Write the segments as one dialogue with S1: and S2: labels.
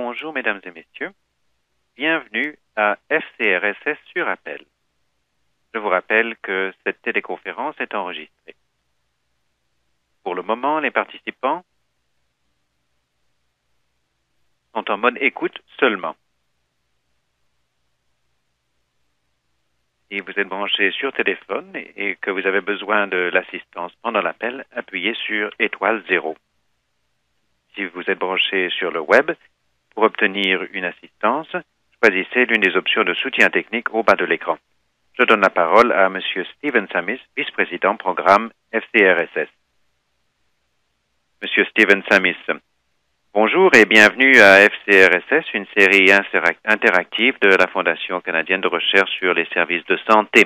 S1: Bonjour mesdames et messieurs, bienvenue à FCRSS sur appel. Je vous rappelle que cette téléconférence est enregistrée. Pour le moment, les participants sont en mode écoute seulement. Si vous êtes branché sur téléphone et que vous avez besoin de l'assistance pendant l'appel, appuyez sur étoile 0. Si vous êtes branché sur le web, pour obtenir une assistance, choisissez l'une des options de soutien technique au bas de l'écran. Je donne la parole à M. Steven Sammis, vice-président programme FCRSS. Monsieur Steven Sammis, bonjour et bienvenue à FCRSS, une série interactive de la Fondation canadienne de recherche sur les services de santé.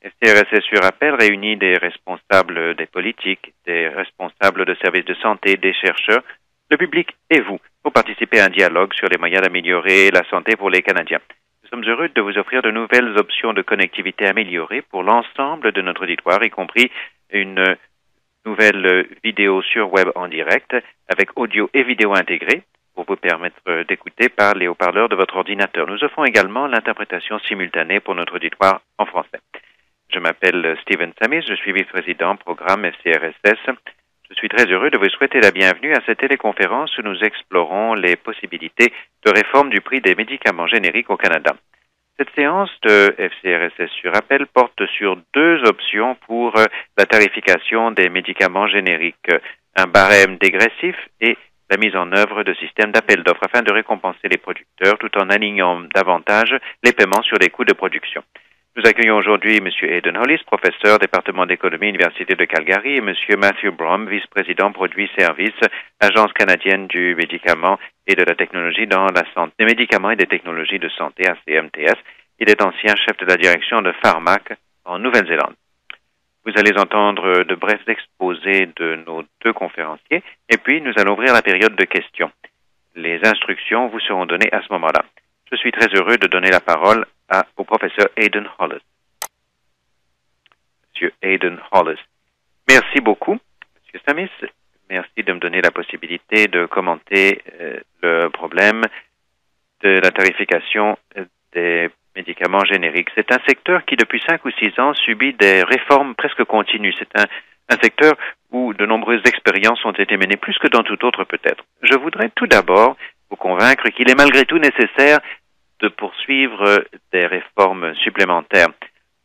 S1: FCRSS sur appel réunit des responsables des politiques, des responsables de services de santé, des chercheurs, le public et vous, pour participer à un dialogue sur les moyens d'améliorer la santé pour les Canadiens. Nous sommes heureux de vous offrir de nouvelles options de connectivité améliorées pour l'ensemble de notre auditoire, y compris une nouvelle vidéo sur web en direct avec audio et vidéo intégrés pour vous permettre d'écouter par les haut-parleurs de votre ordinateur. Nous offrons également l'interprétation simultanée pour notre auditoire en français. Je m'appelle Steven Sammis, je suis vice-président programme FCRSS. Je suis très heureux de vous souhaiter la bienvenue à cette téléconférence où nous explorons les possibilités de réforme du prix des médicaments génériques au Canada. Cette séance de FCRSS sur appel porte sur deux options pour la tarification des médicaments génériques, un barème dégressif et la mise en œuvre de systèmes d'appel d'offres afin de récompenser les producteurs tout en alignant davantage les paiements sur les coûts de production. Nous accueillons aujourd'hui M. Aidan Hollis, professeur, département d'économie, Université de Calgary, et M. Matthew Brom, vice-président produits-services, Agence canadienne du médicament et de la technologie dans la santé, des médicaments et des technologies de santé, ACMTS. Il est ancien chef de la direction de Pharmac en Nouvelle-Zélande. Vous allez entendre de brefs exposés de nos deux conférenciers, et puis nous allons ouvrir la période de questions. Les instructions vous seront données à ce moment-là. Je suis très heureux de donner la parole au professeur Aidan Hollis. Monsieur Aidan Hollis. Merci beaucoup, Monsieur Sammis. Merci de me donner la possibilité de commenter le problème de la tarification des médicaments génériques. C'est un secteur qui, depuis 5 ou 6 ans, subit des réformes presque continues. C'est un secteur où de nombreuses expériences ont été menées, plus que dans tout autre peut-être. Je voudrais tout d'abord vous convaincre qu'il est malgré tout nécessaire de poursuivre des réformes supplémentaires.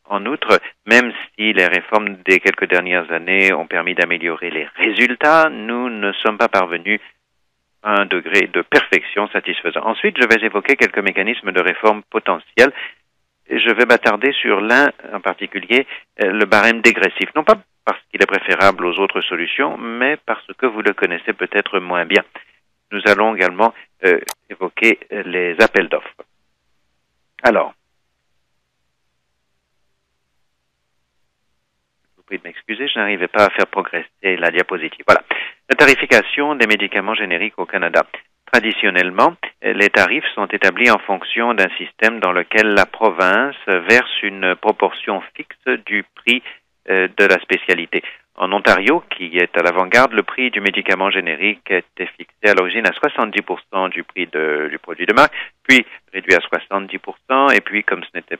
S1: En outre, même si les réformes des quelques dernières années ont permis d'améliorer les résultats, nous ne sommes pas parvenus à un degré de perfection satisfaisant. Ensuite, je vais évoquer quelques mécanismes de réforme potentiels et je vais m'attarder sur l'un en particulier, le barème dégressif. Non pas parce qu'il est préférable aux autres solutions, mais parce que vous le connaissez peut-être moins bien. Nous allons également évoquer les appels d'offres. Alors, je vous prie de m'excuser, je n'arrivais pas à faire progresser la diapositive. Voilà. La tarification des médicaments génériques au Canada. Traditionnellement, les tarifs sont établis en fonction d'un système dans lequel la province verse une proportion fixe du prix de la spécialité. En Ontario, qui est à l'avant-garde, le prix du médicament générique était fixé à l'origine à 70% du prix du produit de marque, puis réduit à 70%, et puis comme c'était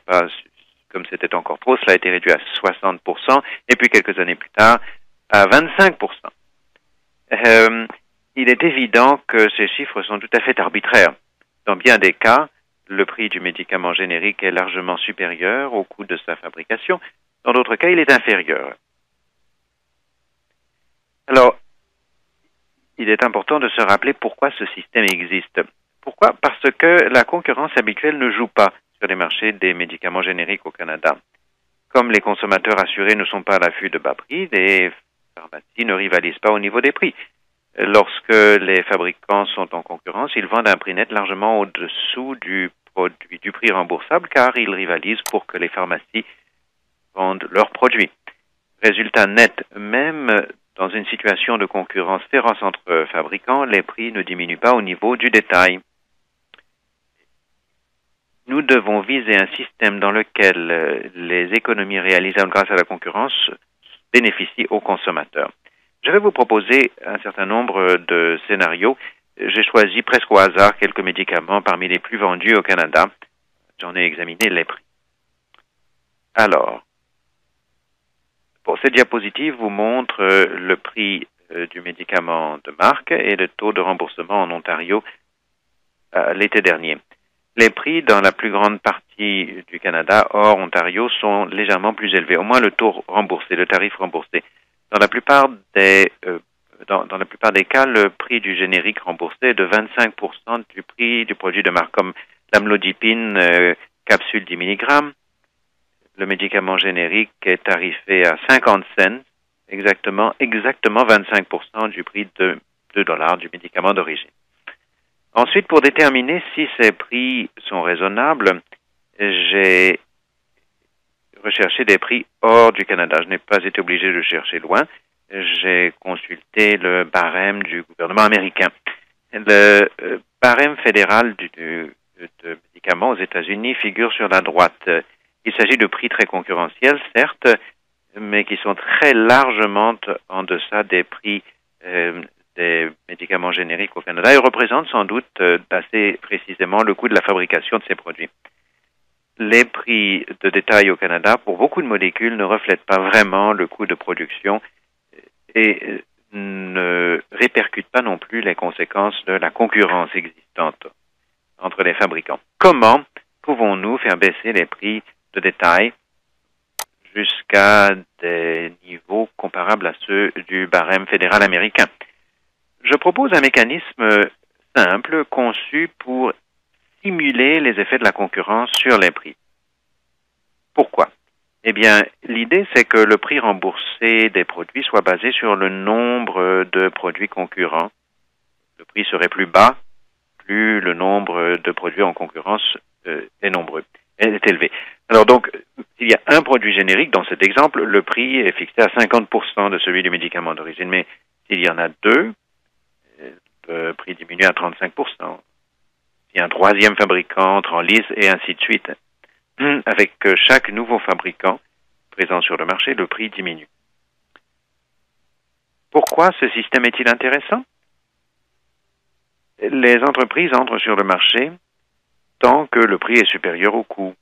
S1: encore trop, cela a été réduit à 60%, et puis quelques années plus tard, à 25%. Il est évident que ces chiffres sont tout à fait arbitraires. Dans bien des cas, le prix du médicament générique est largement supérieur au coût de sa fabrication. Dans d'autres cas, il est inférieur. Alors, il est important de se rappeler pourquoi ce système existe. Pourquoi? Parce que la concurrence habituelle ne joue pas sur les marchés des médicaments génériques au Canada. Comme les consommateurs assurés ne sont pas à l'affût de bas prix, les pharmacies ne rivalisent pas au niveau des prix. Lorsque les fabricants sont en concurrence, ils vendent à un prix net largement au-dessous du prix remboursable car ils rivalisent pour que les pharmacies vendent leurs produits. Résultat net, même dans une situation de concurrence féroce entre fabricants, les prix ne diminuent pas au niveau du détail. Nous devons viser un système dans lequel les économies réalisables grâce à la concurrence bénéficient aux consommateurs. Je vais vous proposer un certain nombre de scénarios j'ai choisi presque au hasard quelques médicaments parmi les plus vendus au Canada. J'en ai examiné les prix. Alors, cette diapositive vous montre le prix du médicament de marque et le taux de remboursement en Ontario l'été dernier. Les prix dans la plus grande partie du Canada, hors Ontario, sont légèrement plus élevés, au moins le taux remboursé, le tarif remboursé. Dans la plupart des cas, le prix du générique remboursé est de 25% du prix du produit de marque, comme l'amlodipine capsule 10 mg. Le médicament générique est tarifé à 50 cents, exactement 25% du prix de $2 du médicament d'origine. Ensuite, pour déterminer si ces prix sont raisonnables, j'ai recherché des prix hors du Canada. Je n'ai pas été obligé de chercher loin. J'ai consulté le barème du gouvernement américain. Le barème fédéral de médicaments aux États-Unis figure sur la droite. Il s'agit de prix très concurrentiels, certes, mais qui sont très largement en deçà des prix des médicaments génériques au Canada et représentent sans doute assez précisément le coût de la fabrication de ces produits. Les prix de détail au Canada, pour beaucoup de molécules, ne reflètent pas vraiment le coût de production et ne répercutent pas non plus les conséquences de la concurrence existante entre les fabricants. Comment pouvons-nous faire baisser les prix de détail jusqu'à des niveaux comparables à ceux du barème fédéral américain? Je propose un mécanisme simple conçu pour simuler les effets de la concurrence sur les prix. Pourquoi? Eh bien, l'idée, c'est que le prix remboursé des produits soit basé sur le nombre de produits concurrents. Le prix serait plus bas, plus le nombre de produits en concurrence est élevé. Alors donc, s'il y a un produit générique dans cet exemple, le prix est fixé à 50% de celui du médicament d'origine. Mais s'il y en a deux, le prix diminue à 35%. S'il y a un troisième fabricant entre en lice et ainsi de suite. Avec chaque nouveau fabricant présent sur le marché, le prix diminue. Pourquoi ce système est-il intéressant? Les entreprises entrent sur le marché tant que le prix est supérieur au coût.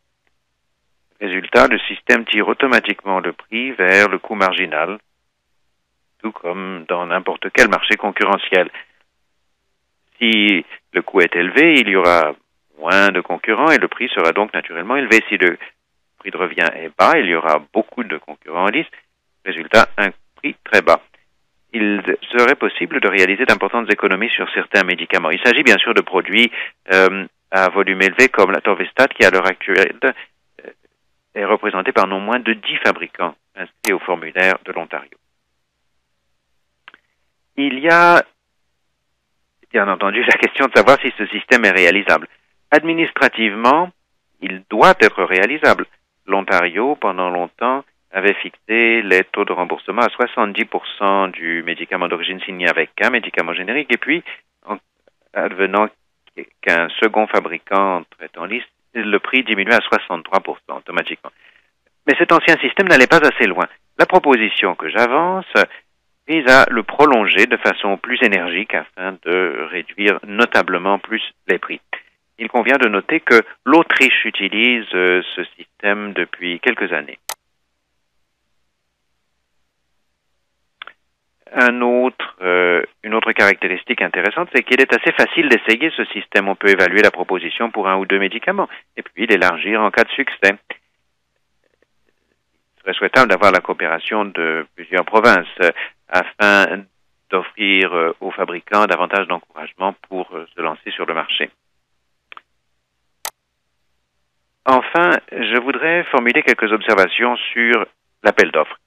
S1: Résultat, le système tire automatiquement le prix vers le coût marginal, tout comme dans n'importe quel marché concurrentiel. Si le coût est élevé, il y aura moins de concurrents et le prix sera donc naturellement élevé. Si le prix de revient est bas, il y aura beaucoup de concurrents en lice. Résultat, un prix très bas. Il serait possible de réaliser d'importantes économies sur certains médicaments. Il s'agit bien sûr de produits à volume élevé comme l'atorvastatin qui, à l'heure actuelle, est représenté par non moins de 10 fabricants inscrits au formulaire de l'Ontario. Il y a bien entendu la question de savoir si ce système est réalisable. Administrativement, il doit être réalisable. L'Ontario, pendant longtemps, avait fixé les taux de remboursement à 70% du médicament d'origine signé avec un médicament générique, et puis, en advenant qu'un second fabricant entrait en liste, le prix diminuait à 63% automatiquement. Mais cet ancien système n'allait pas assez loin. La proposition que j'avance vise à le prolonger de façon plus énergique afin de réduire notablement plus les prix. Il convient de noter que l'Autriche utilise ce système depuis quelques années. Une autre caractéristique intéressante, c'est qu'il est assez facile d'essayer ce système. On peut évaluer la proposition pour un ou deux médicaments et puis l'élargir en cas de succès. Il serait souhaitable d'avoir la coopération de plusieurs provinces afin d'offrir aux fabricants davantage d'encouragement pour se lancer sur le marché. Enfin, je voudrais formuler quelques observations sur l'appel d'offres.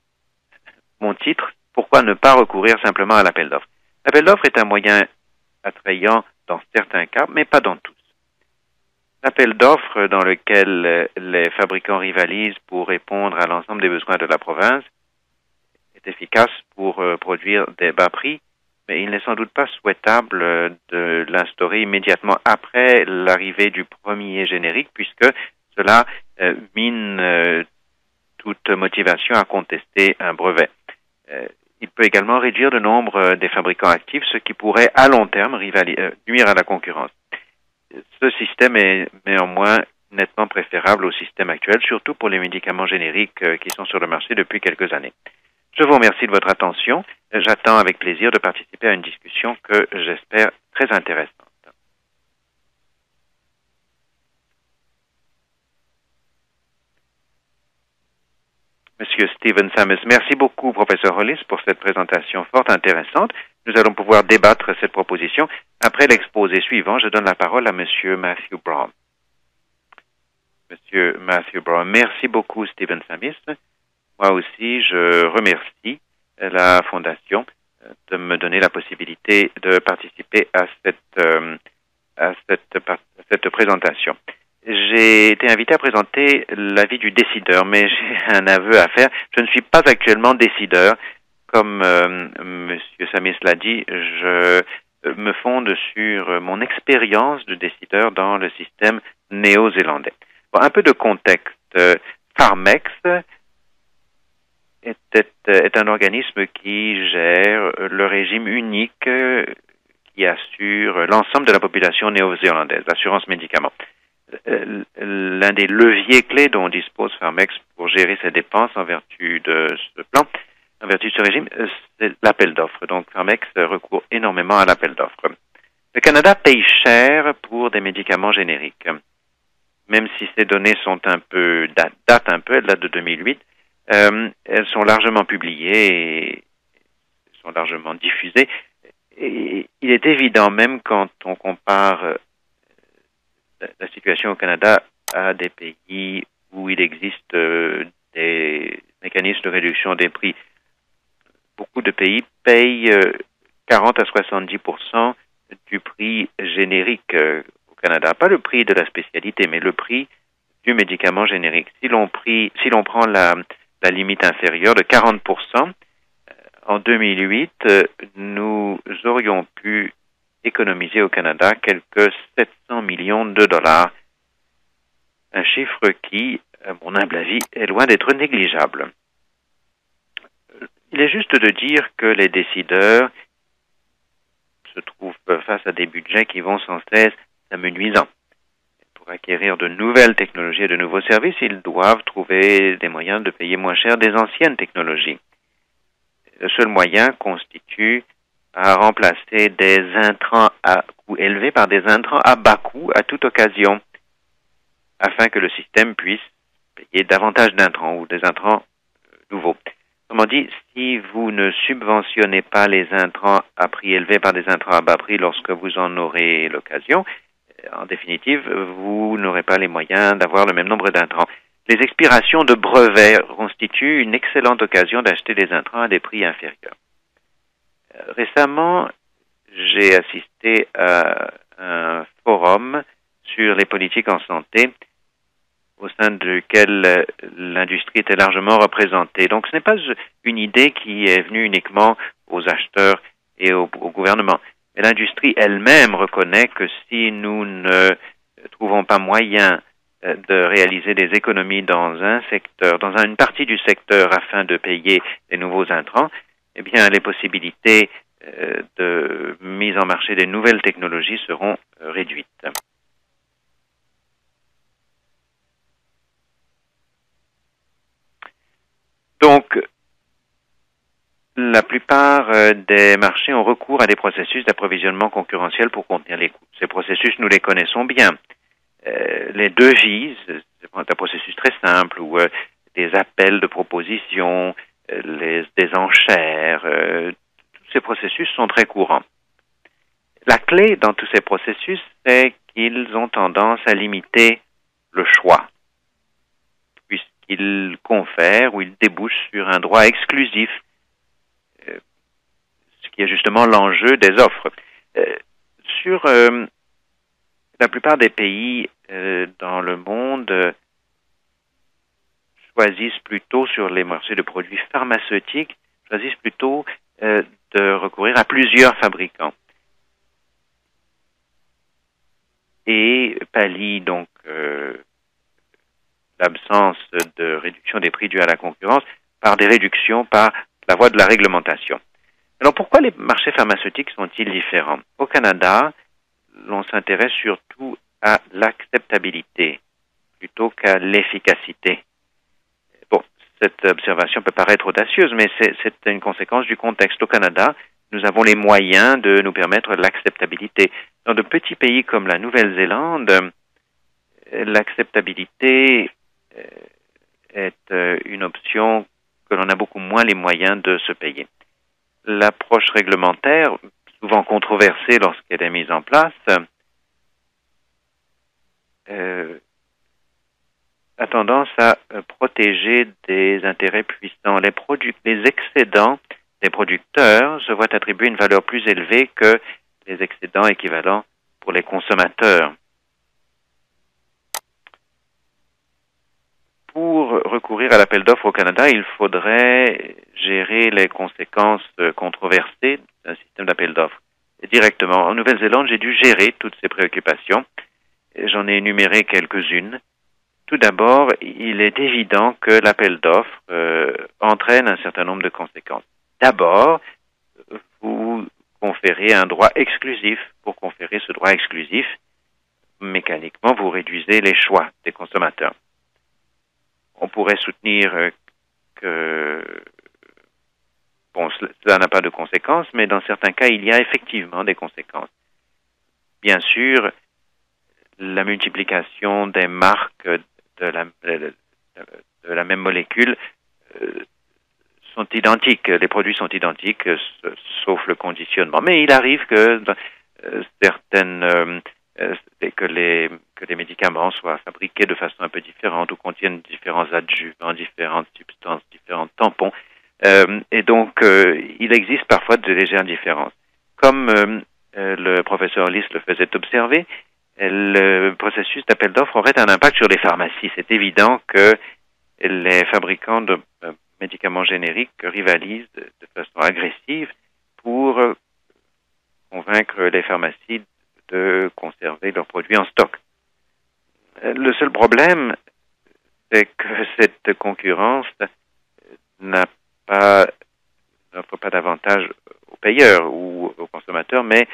S1: Mon titre, pourquoi ne pas recourir simplement à l'appel d'offres? L'appel d'offres est un moyen attrayant dans certains cas, mais pas dans tous. L'appel d'offres dans lequel les fabricants rivalisent pour répondre à l'ensemble des besoins de la province est efficace pour produire des bas prix, mais il n'est sans doute pas souhaitable de l'instaurer immédiatement après l'arrivée du premier générique, puisque cela mine toute motivation à contester un brevet. il peut également réduire le nombre des fabricants actifs, ce qui pourrait à long terme nuire à la concurrence. Ce système est néanmoins nettement préférable au système actuel, surtout pour les médicaments génériques qui sont sur le marché depuis quelques années. Je vous remercie de votre attention. J'attends avec plaisir de participer à une discussion que j'espère très intéressante. Monsieur Stephen Sammis, merci beaucoup, professeur Hollis, pour cette présentation fort intéressante. Nous allons pouvoir débattre cette proposition. Après l'exposé suivant, je donne la parole à Monsieur Matthew Brown. Monsieur Matthew Brown, merci beaucoup, Stephen Sammis. Moi aussi, je remercie la Fondation de me donner la possibilité de participer à cette présentation. J'ai été invité à présenter l'avis du décideur, mais j'ai un aveu à faire. Je ne suis pas actuellement décideur. Comme M. Sammis l'a dit, je me fonde sur mon expérience de décideur dans le système néo-zélandais. Bon, un peu de contexte. Pharmex est un organisme qui gère le régime unique qui assure l'ensemble de la population néo-zélandaise, l'assurance médicaments. L'un des leviers clés dont dispose Pharmex pour gérer ses dépenses en vertu de ce plan, en vertu de ce régime, c'est l'appel d'offres. Donc Pharmex recourt énormément à l'appel d'offres. Le Canada paye cher pour des médicaments génériques. Même si ces données sont datent un peu, elles datent de 2008, elles sont largement publiées et sont largement diffusées. Et il est évident, même quand on compare la situation au Canada à des pays où il existe des mécanismes de réduction des prix, beaucoup de pays payent 40 à 70% du prix générique au Canada. Pas le prix de la spécialité, mais le prix du médicament générique. Si l'on prend la limite inférieure de 40%, en 2008, nous aurions pu économiser au Canada quelques 700 millions de dollars. Un chiffre qui, à mon humble avis, est loin d'être négligeable. Il est juste de dire que les décideurs se trouvent face à des budgets qui vont sans cesse s'amenuisant. Pour acquérir de nouvelles technologies et de nouveaux services, ils doivent trouver des moyens de payer moins cher des anciennes technologies. Le seul moyen constitue à remplacer des intrants à coût élevé par des intrants à bas coût à toute occasion, afin que le système puisse payer davantage d'intrants ou des intrants nouveaux. Autrement dit, si vous ne subventionnez pas les intrants à prix élevé par des intrants à bas prix lorsque vous en aurez l'occasion, en définitive, vous n'aurez pas les moyens d'avoir le même nombre d'intrants. Les expirations de brevets constituent une excellente occasion d'acheter des intrants à des prix inférieurs. Récemment, j'ai assisté à un forum sur les politiques en santé au sein duquel l'industrie était largement représentée. Donc ce n'est pas une idée qui est venue uniquement aux acheteurs et au gouvernement. Mais l'industrie elle-même reconnaît que si nous ne trouvons pas moyen de réaliser des économies dans un secteur, dans une partie du secteur afin de payer les nouveaux intrants, eh bien, les possibilités de mise en marché des nouvelles technologies seront réduites. Donc, la plupart des marchés ont recours à des processus d'approvisionnement concurrentiel pour contenir les coûts. Ces processus, nous les connaissons bien. Les devises, c'est un processus très simple où des appels de propositions, des enchères, tous ces processus sont très courants. La clé dans tous ces processus, c'est qu'ils ont tendance à limiter le choix, puisqu'ils confèrent ou ils débouchent sur un droit exclusif, ce qui est justement l'enjeu des offres. Sur la plupart des pays dans le monde choisissent plutôt sur les marchés de produits pharmaceutiques, choisissent plutôt de recourir à plusieurs fabricants et pallient donc l'absence de réduction des prix dus à la concurrence par des réductions par la voie de la réglementation. Alors pourquoi les marchés pharmaceutiques sont-ils différents? Au Canada, l'on s'intéresse surtout à l'acceptabilité plutôt qu'à l'efficacité. Bon, cette observation peut paraître audacieuse, mais c'est une conséquence du contexte. Au Canada, nous avons les moyens de nous permettre l'acceptabilité. Dans de petits pays comme la Nouvelle-Zélande, l'acceptabilité est une option que l'on a beaucoup moins les moyens de se payer. L'approche réglementaire, souvent controversée lorsqu'elle est mise en place, a tendance à protéger des intérêts puissants. Les excédents des producteurs se voient attribuer une valeur plus élevée que les excédents équivalents pour les consommateurs. Pour recourir à l'appel d'offres au Canada, il faudrait gérer les conséquences controversées d'un système d'appel d'offres directement. En Nouvelle-Zélande, j'ai dû gérer toutes ces préoccupations. J'en ai énuméré quelques-unes. Tout d'abord, il est évident que l'appel d'offres entraîne un certain nombre de conséquences. D'abord, vous conférez un droit exclusif. Pour conférer ce droit exclusif, mécaniquement, vous réduisez les choix des consommateurs. On pourrait soutenir que cela n'a pas de conséquences, mais dans certains cas, il y a effectivement des conséquences. Bien sûr, la multiplication des marques de la même molécule sont identiques. Les produits sont identiques, sauf le conditionnement. Mais il arrive que que les médicaments soient fabriqués de façon un peu différente ou contiennent différents adjuvants, différentes substances, différents tampons. Et donc, il existe parfois de légères différences. Comme le professeur Lys le faisait observer, le processus d'appel d'offres aurait un impact sur les pharmacies. C'est évident que les fabricants de médicaments génériques rivalisent de façon agressive pour convaincre les pharmacies de conserver leurs produits en stock. Le seul problème, c'est que cette concurrence n'offre pas d'avantage aux payeurs ou aux consommateurs, mais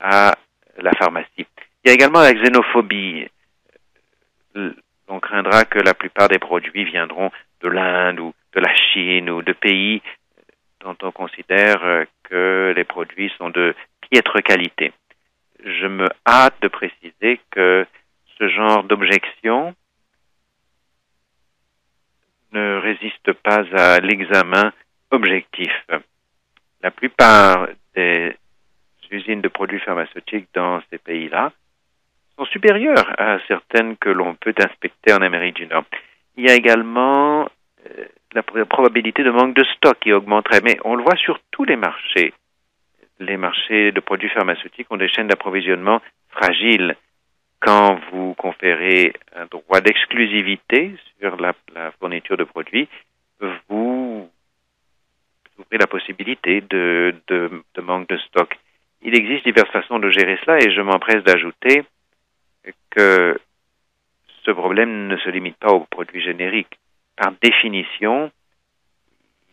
S1: à la pharmacie. Il y a également la xénophobie. On craindra que la plupart des produits viendront de l'Inde ou de la Chine ou de pays dont on considère que les produits sont de piètre qualité. Je me hâte de préciser que ce genre d'objection ne résiste pas à l'examen objectif. La plupart des usines de produits pharmaceutiques dans ces pays-là sont supérieures à certaines que l'on peut inspecter en Amérique du Nord. Il y a également la probabilité de manque de stock qui augmenterait, mais on le voit sur tous les marchés. Les marchés de produits pharmaceutiques ont des chaînes d'approvisionnement fragiles. Quand vous conférez un droit d'exclusivité sur la fourniture de produits, vous ouvrez la possibilité de manque de stock. Il existe diverses façons de gérer cela et je m'empresse d'ajouter que ce problème ne se limite pas aux produits génériques. Par définition,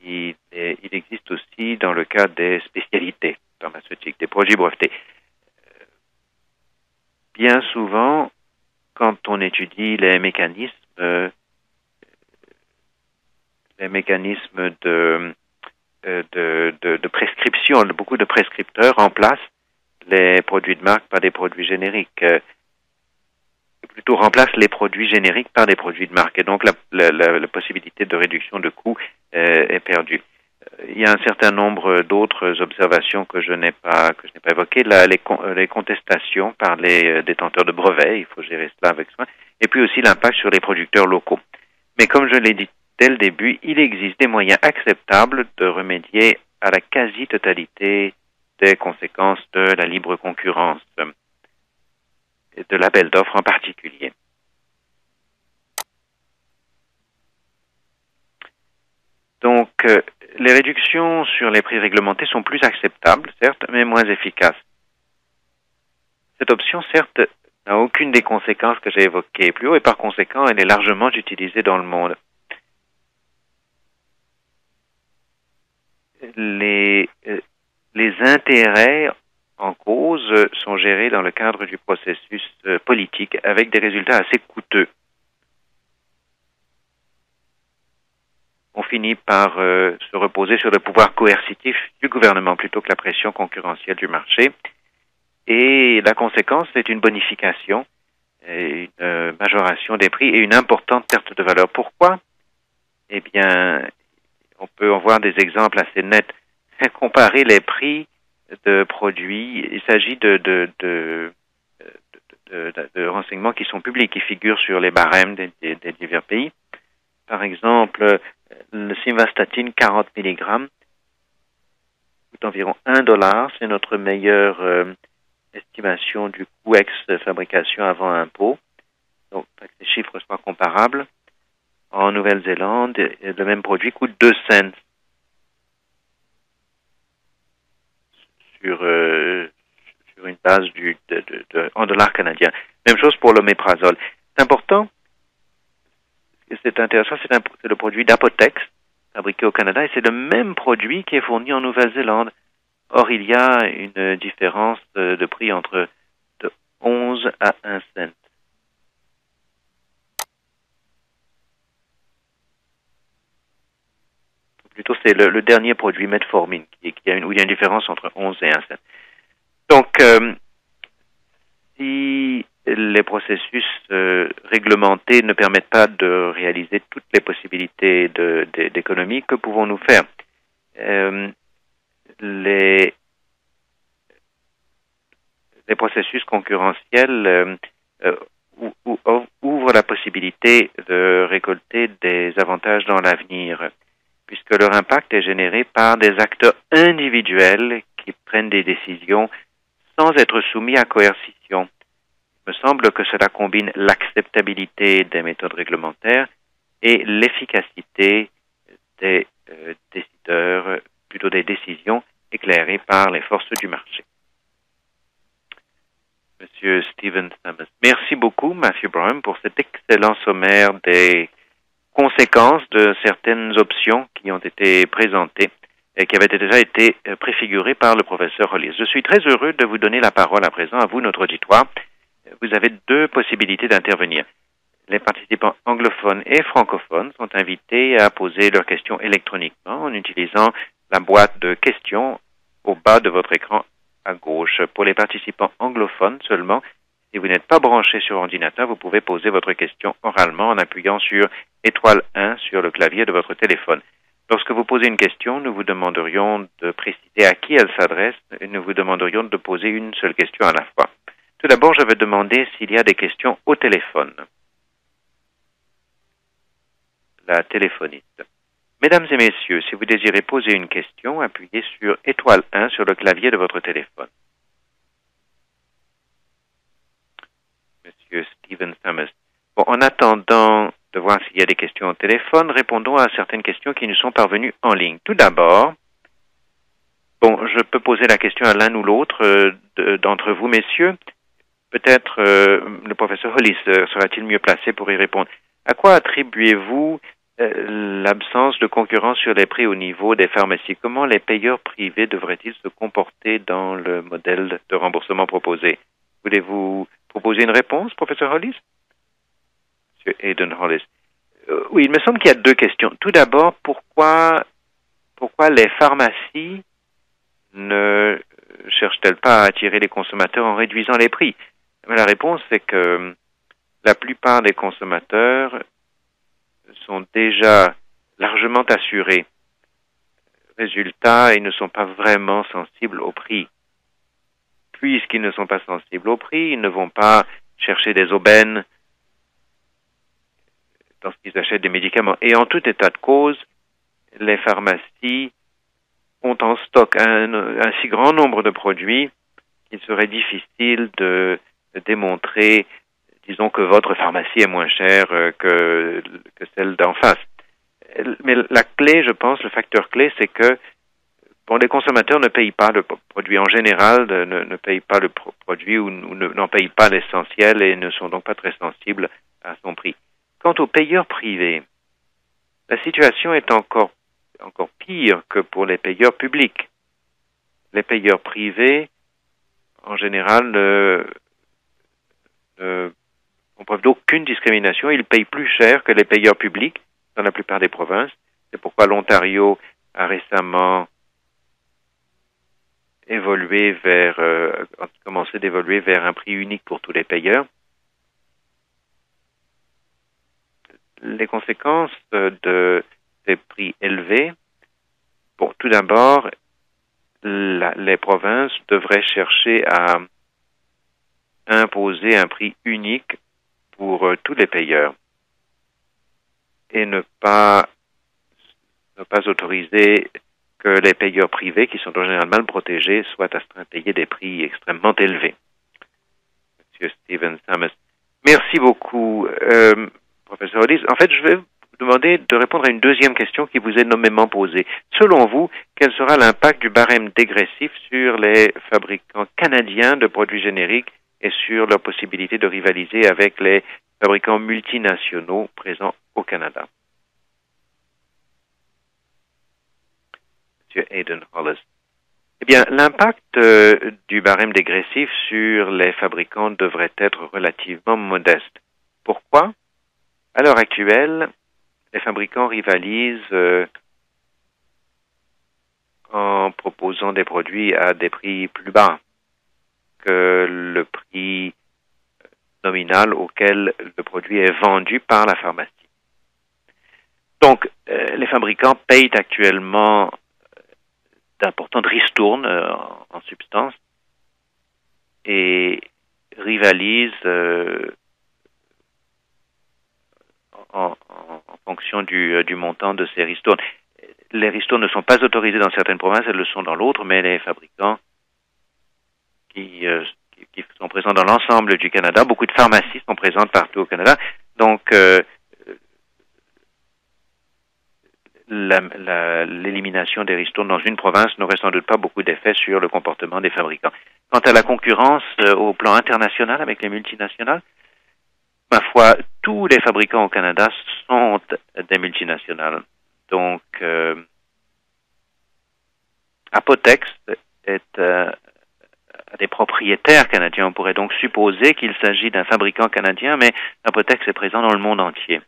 S1: il existe aussi dans le cas des spécialités pharmaceutiques, des produits brevetés. Bien souvent, quand on étudie les mécanismes de prescription, beaucoup de prescripteurs remplacent les produits de marque par des produits génériques. Plutôt remplacent les produits génériques par des produits de marque. Et donc, la possibilité de réduction de coûts est perdue. Il y a un certain nombre d'autres observations que je n'ai pas évoquées. Les contestations par les détenteurs de brevets, il faut gérer cela avec soin. Et puis aussi l'impact sur les producteurs locaux. Mais comme je l'ai dit dès le début, il existe des moyens acceptables de remédier à la quasi-totalité des conséquences de la libre concurrence, et de l'appel d'offres en particulier. Donc, les réductions sur les prix réglementés sont plus acceptables, certes, mais moins efficaces. Cette option, certes, n'a aucune des conséquences que j'ai évoquées plus haut et par conséquent, elle est largement utilisée dans le monde. les intérêts en cause sont gérés dans le cadre du processus politique avec des résultats assez coûteux. On finit par se reposer sur le pouvoir coercitif du gouvernement plutôt que la pression concurrentielle du marché. Et la conséquence, c'est une bonification, une majoration des prix et une importante perte de valeur. Pourquoi? Eh bien, on peut en voir des exemples assez nets. Comparer les prix de produits, il s'agit de renseignements qui sont publics, qui figurent sur les barèmes des divers pays. Par exemple, le simvastatin 40 mg coûte environ $1. C'est notre meilleure estimation du coût ex-fabrication avant impôt. Donc, que ces chiffres soient comparables. En Nouvelle-Zélande, le même produit coûte 2 cents sur une base en dollars canadiens. Même chose pour l'oméprazole. C'est important, c'est intéressant, c'est le produit d'Apotex, fabriqué au Canada, et c'est le même produit qui est fourni en Nouvelle-Zélande. Or, il y a une différence de prix entre de 11 à 1 cent. Plutôt, c'est le dernier produit, Metformin, où il y a une différence entre 11 et 1 cent. Donc, si les processus réglementés ne permettent pas de réaliser toutes les possibilités d'économie, que pouvons-nous faire? Les processus concurrentiels ouvrent la possibilité de récolter des avantages dans l'avenir, puisque leur impact est généré par des acteurs individuels qui prennent des décisions sans être soumis à coercition. Il me semble que cela combine l'acceptabilité des méthodes réglementaires et l'efficacité des décideurs, plutôt des décisions éclairées par les forces du marché. Monsieur Stephen Summers. Merci beaucoup, Matthew Brown, pour cet excellent sommaire des conséquences de certaines options qui ont été présentées et qui avaient déjà été préfigurées par le professeur Hollis. Je suis très heureux de vous donner la parole à présent, à vous, notre auditoire. Vous avez deux possibilités d'intervenir. Les participants anglophones et francophones sont invités à poser leurs questions électroniquement en utilisant la boîte de questions au bas de votre écran à gauche. Pour les participants anglophones seulement, si vous n'êtes pas branché sur ordinateur, vous pouvez poser votre question oralement en appuyant sur étoile 1 sur le clavier de votre téléphone. Lorsque vous posez une question, nous vous demanderions de préciser à qui elle s'adresse et nous vous demanderions de poser une seule question à la fois. Tout d'abord, je vais demander s'il y a des questions au téléphone. La téléphoniste. Mesdames et messieurs, si vous désirez poser une question, appuyez sur étoile 1 sur le clavier de votre téléphone. Monsieur Stephen Summers. Bon, en attendant de voir s'il y a des questions au téléphone, répondons à certaines questions qui nous sont parvenues en ligne. Tout d'abord, je peux poser la question à l'un ou l'autre d'entre vous, messieurs. Peut-être le professeur Hollis sera-t-il mieux placé pour y répondre. À quoi attribuez-vous l'absence de concurrence sur les prix au niveau des pharmacies? Comment les payeurs privés devraient-ils se comporter dans le modèle de remboursement proposé? Voulez-vous proposer une réponse, professeur Hollis? Monsieur Aidan Hollis. Oui, il me semble qu'il y a deux questions. Tout d'abord, pourquoi les pharmacies ne cherchent-elles pas à attirer les consommateurs en réduisant les prix? La réponse, c'est que la plupart des consommateurs sont déjà largement assurés. Résultat, ils ne sont pas vraiment sensibles au prix. Puisqu'ils ne sont pas sensibles au prix, ils ne vont pas chercher des aubaines lorsqu'ils achètent des médicaments. Et en tout état de cause, les pharmacies ont en stock un si grand nombre de produits qu'il serait difficile de démontrer, disons, que votre pharmacie est moins chère que celle d'en face. Mais la clé, je pense, le facteur clé, c'est que les consommateurs ne payent pas le produit en général, ne payent pas le produit ou n'en payent pas l'essentiel et ne sont donc pas très sensibles à son prix. Quant aux payeurs privés, la situation est encore encore pire que pour les payeurs publics. Les payeurs privés, en général, font preuve d'aucune discrimination. Ils payent plus cher que les payeurs publics dans la plupart des provinces. C'est pourquoi l'Ontario a récemment commencé d'évoluer vers un prix unique pour tous les payeurs. Les conséquences de ces prix élevés, bon, tout d'abord, les provinces devraient chercher à imposer un prix unique pour tous les payeurs et ne pas autoriser que les payeurs privés, qui sont en général mal protégés, soient astreints à payer des prix extrêmement élevés. Monsieur Stephen Summers. Merci beaucoup, professeur Hollis. En fait, je vais vous demander de répondre à une deuxième question qui vous est nommément posée. Selon vous, quel sera l'impact du barème dégressif sur les fabricants canadiens de produits génériques et sur leur possibilité de rivaliser avec les fabricants multinationaux présents au Canada? Monsieur Aidan Hollis. Eh bien, l'impact du barème dégressif sur les fabricants devrait être relativement modeste. Pourquoi? À l'heure actuelle, les fabricants rivalisent en proposant des produits à des prix plus bas que le prix nominal auquel le produit est vendu par la pharmacie. Donc, les fabricants payent actuellement d'importantes ristournes en substance et rivalisent en fonction du montant de ces ristournes. Les ristournes ne sont pas autorisées dans certaines provinces, elles le sont dans l'autre, mais les fabricants qui sont présents dans l'ensemble du Canada, beaucoup de pharmacies sont présentes partout au Canada, donc l'élimination des ristournes dans une province n'aurait sans doute pas beaucoup d'effet sur le comportement des fabricants. Quant à la concurrence au plan international avec les multinationales, ma foi, tous les fabricants au Canada sont des multinationales. Donc, Apotex est des propriétaires canadiens. On pourrait donc supposer qu'il s'agit d'un fabricant canadien, mais Apotex est présent dans le monde entier.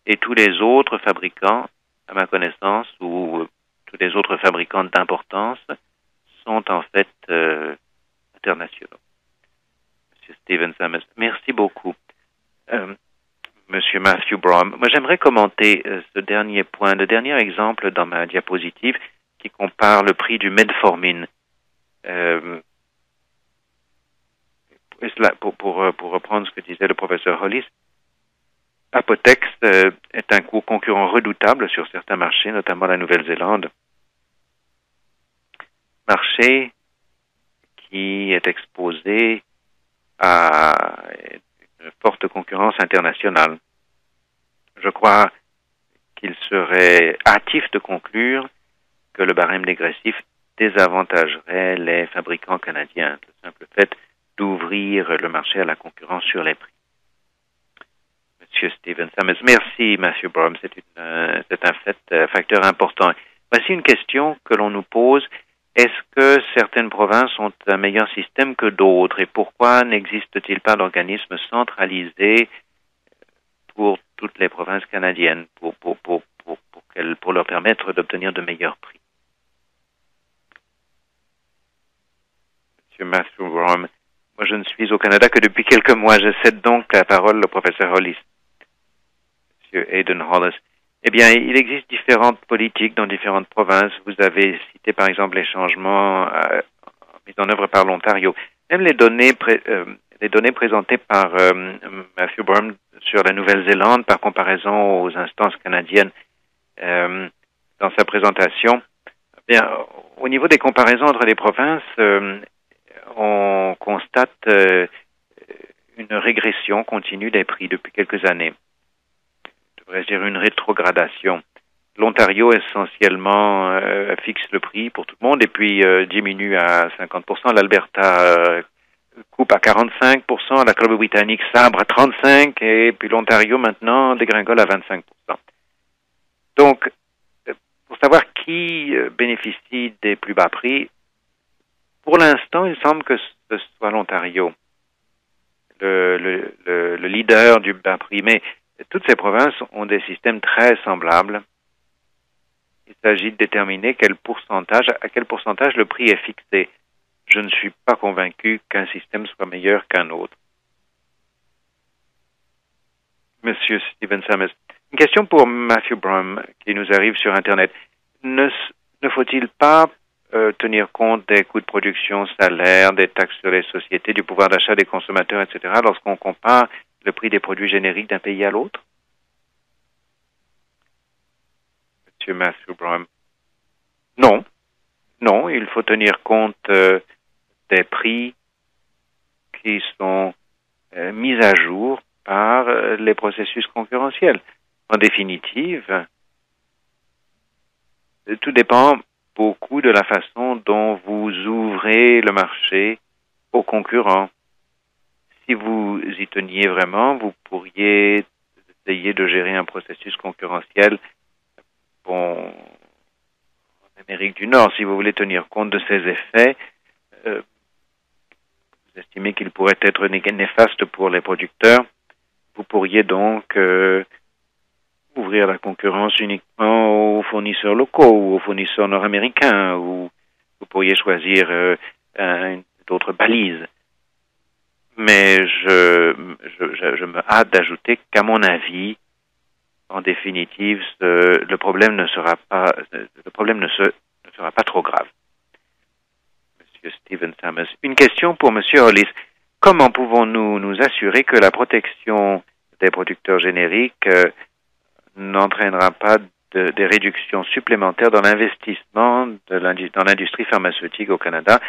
S1: Et tous les autres fabricants, à ma connaissance, ou tous les autres fabricants d'importance, sont en fait internationaux. Monsieur Stephen Summers, merci beaucoup. Monsieur Matthew Brom, moi j'aimerais commenter ce dernier point, le dernier exemple dans ma diapositive qui compare le prix du metformine. Pour reprendre ce que disait le professeur Hollis, Apotex est un concurrent redoutable sur certains marchés, notamment la Nouvelle-Zélande. Marché qui est exposé à une forte concurrence internationale. Je crois qu'il serait hâtif de conclure que le barème dégressif désavantagerait les fabricants canadiens. Le simple fait d'ouvrir le marché à la concurrence sur les prix. Monsieur Stephen Summers, merci, Matthew Brom. C'est un facteur important. Voici une question que l'on nous pose. Est-ce que certaines provinces ont un meilleur système que d'autres et pourquoi n'existe-t-il pas d'organisme centralisé pour toutes les provinces canadiennes pour leur permettre d'obtenir de meilleurs prix? Monsieur Matthew Brom, moi je ne suis au Canada que depuis quelques mois. Je cède donc la parole au professeur Hollis. Monsieur Aidan Hollis. Eh bien, il existe différentes politiques dans différentes provinces. Vous avez cité, par exemple, les changements mis en œuvre par l'Ontario. Même les données présentées par Matthew Brom sur la Nouvelle-Zélande par comparaison aux instances canadiennes dans sa présentation. Eh bien, au niveau des comparaisons entre les provinces, on constate une régression continue des prix depuis quelques années. Je dirais une rétrogradation. L'Ontario essentiellement fixe le prix pour tout le monde et puis diminue à 50%. L'Alberta coupe à 45%, la Colombie-Britannique sabre à 35% et puis l'Ontario maintenant dégringole à 25%. Donc, pour savoir qui bénéficie des plus bas prix, pour l'instant, il semble que ce soit l'Ontario, le leader du bas prix. Mais toutes ces provinces ont des systèmes très semblables. Il s'agit de déterminer à quel pourcentage le prix est fixé. Je ne suis pas convaincu qu'un système soit meilleur qu'un autre. Monsieur Stephen Summers, une question pour Matthew Brum qui nous arrive sur Internet. Ne faut-il pas tenir compte des coûts de production, salaires, des taxes sur les sociétés, du pouvoir d'achat des consommateurs, etc., lorsqu'on compare le prix des produits génériques d'un pays à l'autre? Monsieur Matthew Brum. Non. Non, il faut tenir compte des prix qui sont mis à jour par les processus concurrentiels. En définitive, tout dépend beaucoup de la façon dont vous ouvrez le marché aux concurrents. Si vous y teniez vraiment, vous pourriez essayer de gérer un processus concurrentiel. Bon, en Amérique du Nord, si vous voulez tenir compte de ces effets, vous estimez qu'il pourrait être néfaste pour les producteurs, vous pourriez donc ouvrir la concurrence uniquement aux fournisseurs locaux ou aux fournisseurs nord-américains, ou vous pourriez choisir d'autres balises. Mais je me hâte d'ajouter qu'à mon avis, en définitive, le problème ne sera pas trop grave. Monsieur Stephen Summers. Une question pour Monsieur Hollis. Comment pouvons-nous nous assurer que la protection des producteurs génériques n'entraînera pas des réductions supplémentaires dans l'investissement dans l'industrie pharmaceutique au Canada,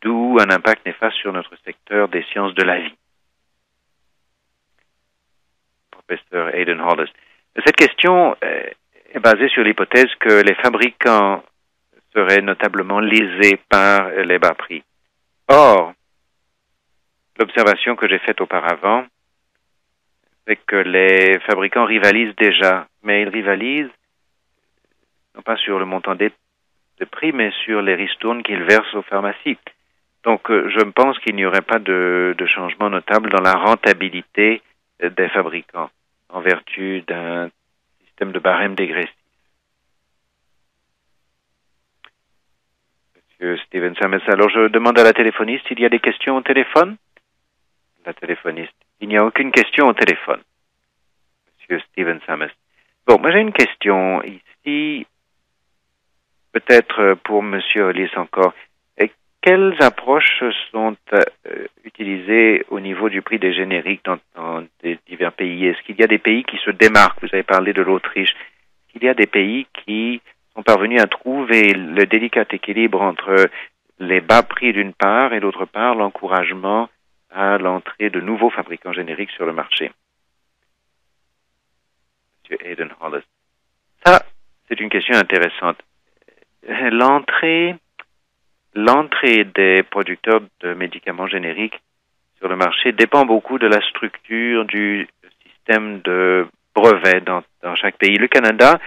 S1: d'où un impact néfaste sur notre secteur des sciences de la vie? Professeur Aidan Hollis. Cette question est basée sur l'hypothèse que les fabricants seraient notablement lésés par les bas prix. Or, l'observation que j'ai faite auparavant, c'est que les fabricants rivalisent déjà, mais ils rivalisent non pas sur le montant de prix, mais sur les ristournes qu'ils versent aux pharmacies. Donc, je pense qu'il n'y aurait pas de changement notable dans la rentabilité des fabricants en vertu d'un système de barème dégressif. Monsieur Stephen Summers, alors je demande à la téléphoniste s'il y a des questions au téléphone. La téléphoniste. Il n'y a aucune question au téléphone. Monsieur Stephen Summers. Bon, moi j'ai une question ici, peut-être pour Monsieur Hollis encore. Quelles approches sont utilisées au niveau du prix des génériques dans divers pays? Est-ce qu'il y a des pays qui se démarquent? Vous avez parlé de l'Autriche. Est-ce qu'il y a des pays qui sont parvenus à trouver le délicat équilibre entre les bas prix d'une part et d'autre part l'encouragement à l'entrée de nouveaux fabricants génériques sur le marché? Monsieur Aidan Hollis. Ça, c'est une question intéressante. L'entrée des producteurs de médicaments génériques sur le marché dépend beaucoup de la structure du système de brevets dans chaque pays. Le Canada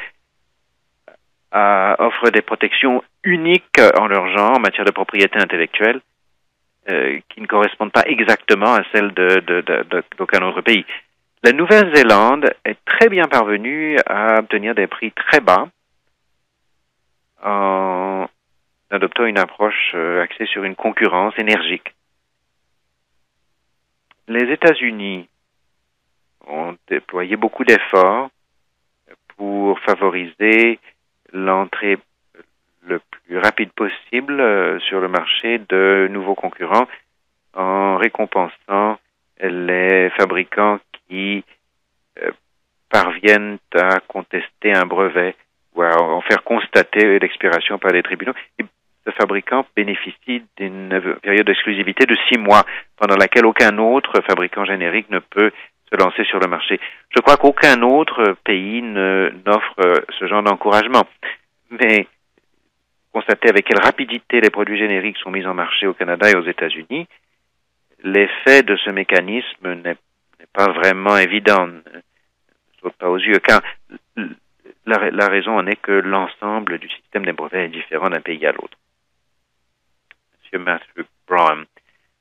S1: offre des protections uniques en leur genre en matière de propriété intellectuelle qui ne correspondent pas exactement à celles d'aucun autre pays. La Nouvelle-Zélande est très bien parvenue à obtenir des prix très bas en adoptant une approche axée sur une concurrence énergique. Les États-Unis ont déployé beaucoup d'efforts pour favoriser l'entrée le plus rapide possible sur le marché de nouveaux concurrents en récompensant les fabricants qui parviennent à contester un brevet ou à en faire constater l'expiration par les tribunaux. Ce fabricant bénéficie d'une période d'exclusivité de 6 mois, pendant laquelle aucun autre fabricant générique ne peut se lancer sur le marché. Je crois qu'aucun autre pays n'offre ce genre d'encouragement. Mais constatez avec quelle rapidité les produits génériques sont mis en marché au Canada et aux États-Unis, l'effet de ce mécanisme n'est pas vraiment évident, ne saute pas aux yeux, car la raison en est que l'ensemble du système des brevets est différent d'un pays à l'autre. Monsieur Matthew Brown,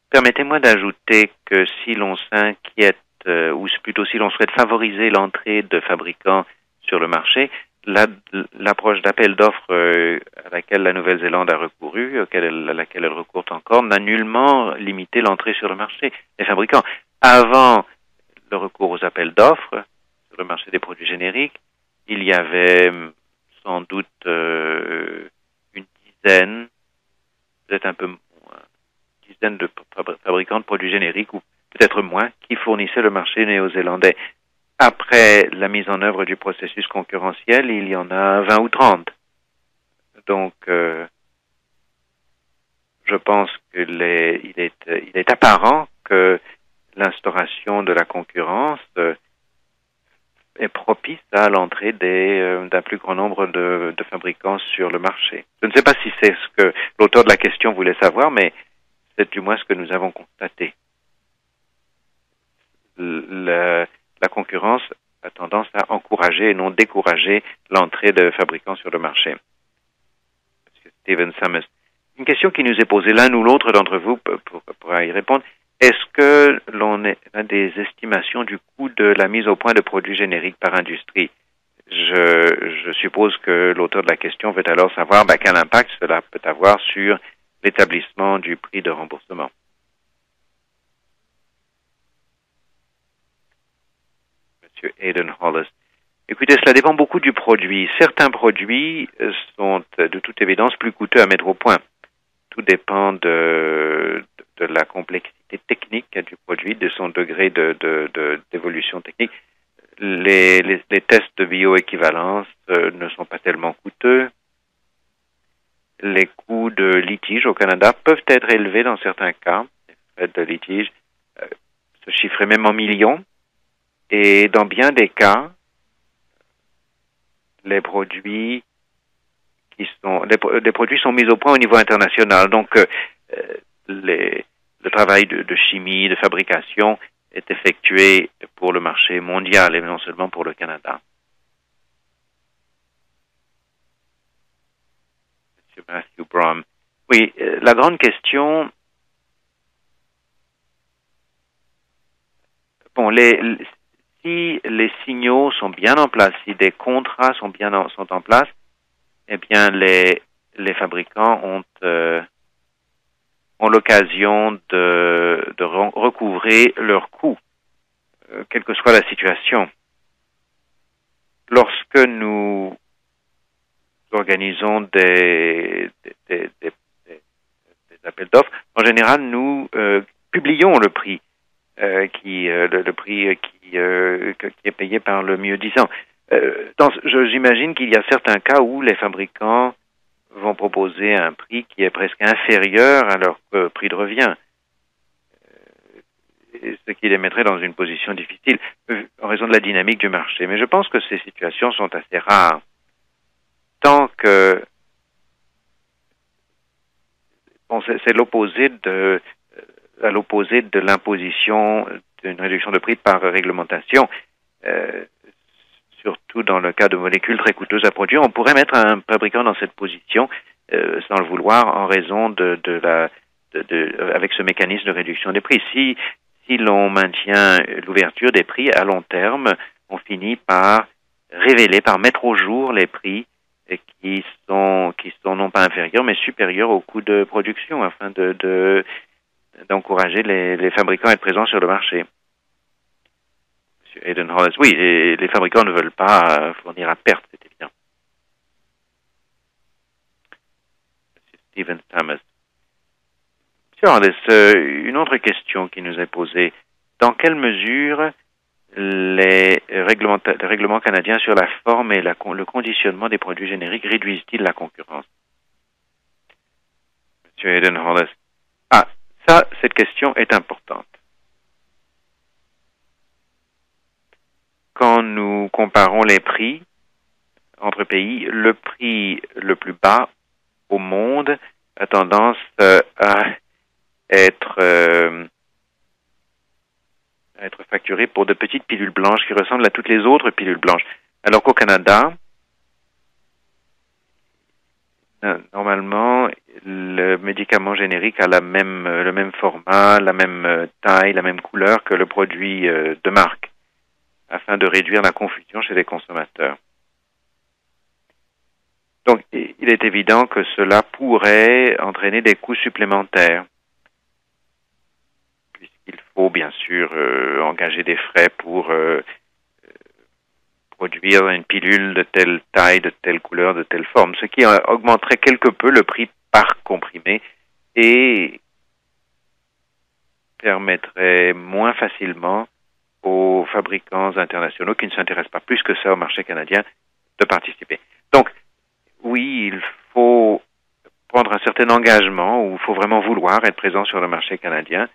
S1: permettez-moi d'ajouter que si l'on s'inquiète, ou plutôt si l'on souhaite favoriser l'entrée de fabricants sur le marché, l'approche d'appel d'offres à laquelle la Nouvelle-Zélande a recouru, à laquelle elle recourt encore, n'a nullement limité l'entrée sur le marché des fabricants. Avant le recours aux appels d'offres sur le marché des produits génériques, il y avait sans doute une dizaine, peut-être un peu moins, une dizaine de fabricants de produits génériques, ou peut-être moins, qui fournissaient le marché néo-zélandais. Après la mise en œuvre du processus concurrentiel, il y en a 20 ou 30. Donc, je pense qu'il est apparent que l'instauration de la concurrence est propice à l'entrée d'un plus grand nombre de fabricants sur le marché. Je ne sais pas si c'est ce que l'auteur de la question voulait savoir, mais c'est du moins ce que nous avons constaté. La concurrence a tendance à encourager et non décourager l'entrée de fabricants sur le marché. Monsieur Stephen Summers, une question qui nous est posée l'un ou l'autre d'entre vous pourra y répondre. Est-ce que l'on a des estimations du coût de la mise au point de produits génériques par industrie? Je suppose que l'auteur de la question veut alors savoir quel impact cela peut avoir sur l'établissement du prix de remboursement. Monsieur Aidan Hollis. Écoutez, cela dépend beaucoup du produit. Certains produits sont de toute évidence plus coûteux à mettre au point. Tout dépend de la complexité technique du produit, de son degré d'évolution technique. Les tests de bioéquivalence ne sont pas tellement coûteux. Les coûts de litige au Canada peuvent être élevés dans certains cas. Les frais de litige se chiffrent même en millions. Et dans bien des cas, les produits sont mis au point au niveau international. Donc, le travail de chimie, de fabrication est effectué pour le marché mondial et non seulement pour le Canada. Monsieur Matthew Brown. Oui, la grande question. Bon, si les signaux sont bien en place, si des contrats sont en place, eh bien, les fabricants ont l'occasion de recouvrer leurs coûts, quelle que soit la situation. Lorsque nous organisons des appels d'offres, en général, nous publions le prix le prix qui est payé par le mieux-disant. J'imagine qu'il y a certains cas où les fabricants vont proposer un prix qui est presque inférieur à leur prix de revient, ce qui les mettrait dans une position difficile en raison de la dynamique du marché. Mais je pense que ces situations sont assez rares. Tant que c'est à l'opposé de l'imposition d'une réduction de prix par réglementation, surtout dans le cas de molécules très coûteuses à produire, on pourrait mettre un fabricant dans cette position sans le vouloir en raison avec ce mécanisme de réduction des prix. Si l'on maintient l'ouverture des prix à long terme, on finit par mettre au jour les prix qui sont non pas inférieurs mais supérieurs au coût de production afin d'encourager les fabricants à être présents sur le marché. Monsieur Aidan Hollis, oui, les fabricants ne veulent pas fournir à perte, c'est évident. Monsieur Stephen Thomas. Monsieur Hollis, une autre question qui nous est posée. Dans quelle mesure les règlements canadiens sur la forme et le conditionnement des produits génériques réduisent-ils la concurrence? Monsieur Aidan Hollis. Cette question est importante. Quand nous comparons les prix entre pays, le prix le plus bas au monde a tendance à être facturé pour de petites pilules blanches qui ressemblent à toutes les autres pilules blanches. Alors qu'au Canada, Normalement, le médicament générique a le même format, la même taille, la même couleur que le produit de marque, afin de réduire la confusion chez les consommateurs. Donc, il est évident que cela pourrait entraîner des coûts supplémentaires, puisqu'il faut bien sûr engager des frais pour produire une pilule de telle taille, de telle couleur, de telle forme, ce qui augmenterait quelque peu le prix par comprimé et permettrait moins facilement aux fabricants internationaux qui ne s'intéressent pas plus que ça au marché canadien de participer. Donc, oui, il faut prendre un certain engagement où il faut vraiment vouloir être présent sur le marché canadien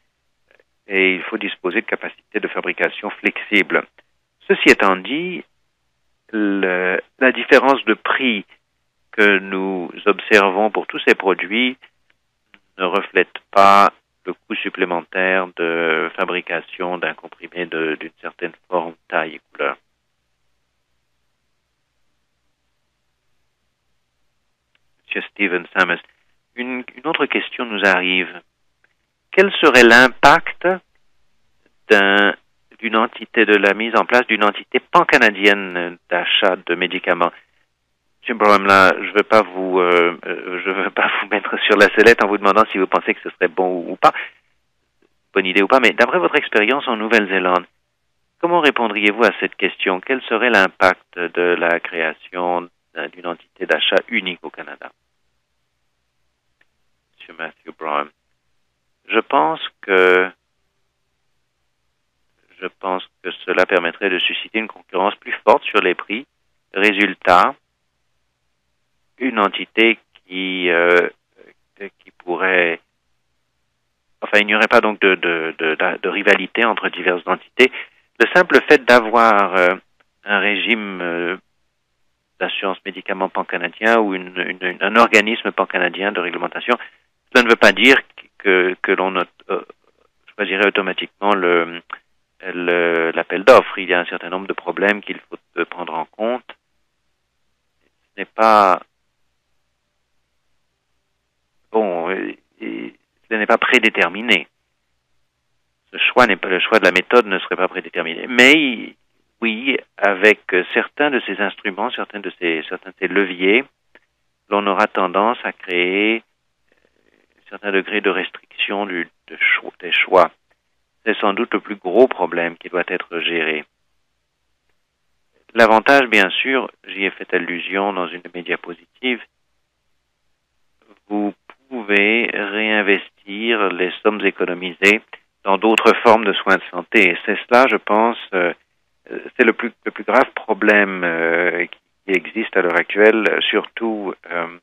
S1: et il faut disposer de capacités de fabrication flexibles. Ceci étant dit, la différence de prix que nous observons pour tous ces produits ne reflète pas le coût supplémentaire de fabrication d'un comprimé d'une certaine forme, taille et couleur. Monsieur Steven Summers, une autre question nous arrive. Quel serait l'impact d'une entité, de la mise en place d'une entité pan-canadienne d'achat de médicaments? Monsieur Brown, là, je veux pas vous mettre sur la sellette en vous demandant si vous pensez que ce serait bon ou pas, bonne idée ou pas, mais d'après votre expérience en Nouvelle-Zélande, comment répondriez-vous à cette question? Quel serait l'impact de la création d'une entité d'achat unique au Canada? Monsieur Matthew Brown, je pense que cela permettrait de susciter une concurrence plus forte sur les prix. Résultat, une entité qui pourrait, enfin, il n'y aurait pas donc de rivalité entre diverses entités. Le simple fait d'avoir un régime d'assurance médicaments pan-canadien ou un organisme pan-canadien de réglementation, cela ne veut pas dire que l'on choisirait automatiquement l'appel d'offres. Il y a un certain nombre de problèmes qu'il faut prendre en compte. Ce n'est pas bon, ce n'est pas prédéterminé. Le choix de la méthode ne serait pas prédéterminé. Mais oui, avec certains de ces instruments, certains de ces leviers, l'on aura tendance à créer un certain degré de restriction des choix. C'est sans doute le plus gros problème qui doit être géré. L'avantage, bien sûr, j'y ai fait allusion dans une de mes diapositives, vous pouvez réinvestir les sommes économisées dans d'autres formes de soins de santé. Et c'est cela, je pense, c'est le plus grave problème qui existe à l'heure actuelle, surtout une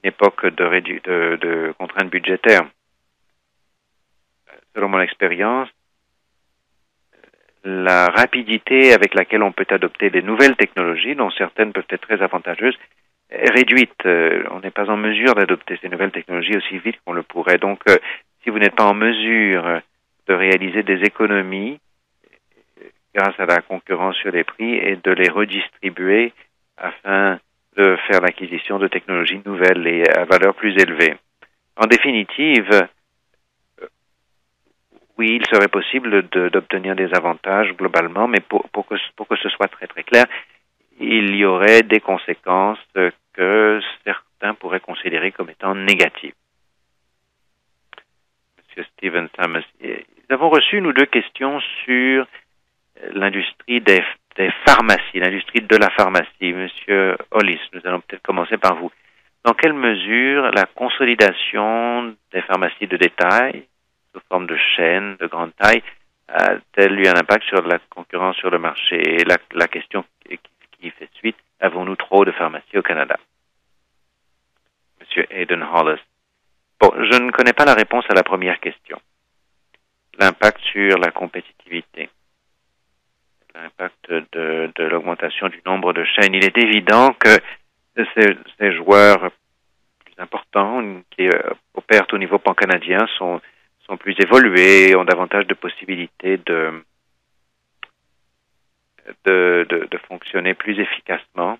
S1: époque de contraintes budgétaires. Selon mon expérience, la rapidité avec laquelle on peut adopter les nouvelles technologies, dont certaines peuvent être très avantageuses, est réduite. On n'est pas en mesure d'adopter ces nouvelles technologies aussi vite qu'on le pourrait. Donc, si vous n'êtes pas en mesure de réaliser des économies grâce à la concurrence sur les prix et de les redistribuer afin de faire l'acquisition de technologies nouvelles et à valeur plus élevée. En définitive, oui, il serait possible d'obtenir des avantages globalement, mais pour que ce soit très très clair, il y aurait des conséquences que certains pourraient considérer comme étant négatives. Monsieur Steven Summers, nous avons reçu, nous, 2 questions sur l'industrie des pharmacies, l'industrie de la pharmacie. Monsieur Hollis, nous allons peut-être commencer par vous. Dans quelle mesure la consolidation des pharmacies de détail, sous forme de chaînes de grande taille, a-t-elle eu un impact sur la concurrence sur le marché? Et la question qui fait suite, avons-nous trop de pharmacies au Canada? Monsieur Aidan Hollis. Bon, je ne connais pas la réponse à la première question. L'impact sur la compétitivité. L'impact de l'augmentation du nombre de chaînes. Il est évident que ces joueurs plus importants qui opèrent au niveau pan-canadien sont plus évolués, ont davantage de possibilités de fonctionner plus efficacement.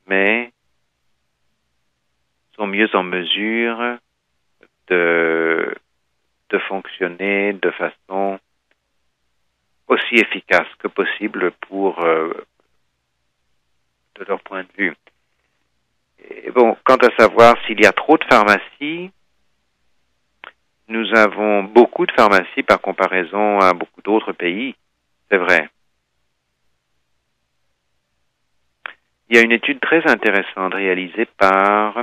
S1: Mais sont mieux en mesure de fonctionner de façon aussi efficace que possible de leur point de vue. Et bon, quant à savoir s'il y a trop de pharmacies, nous avons beaucoup de pharmacies par comparaison à beaucoup d'autres pays, c'est vrai. Il y a une étude très intéressante réalisée par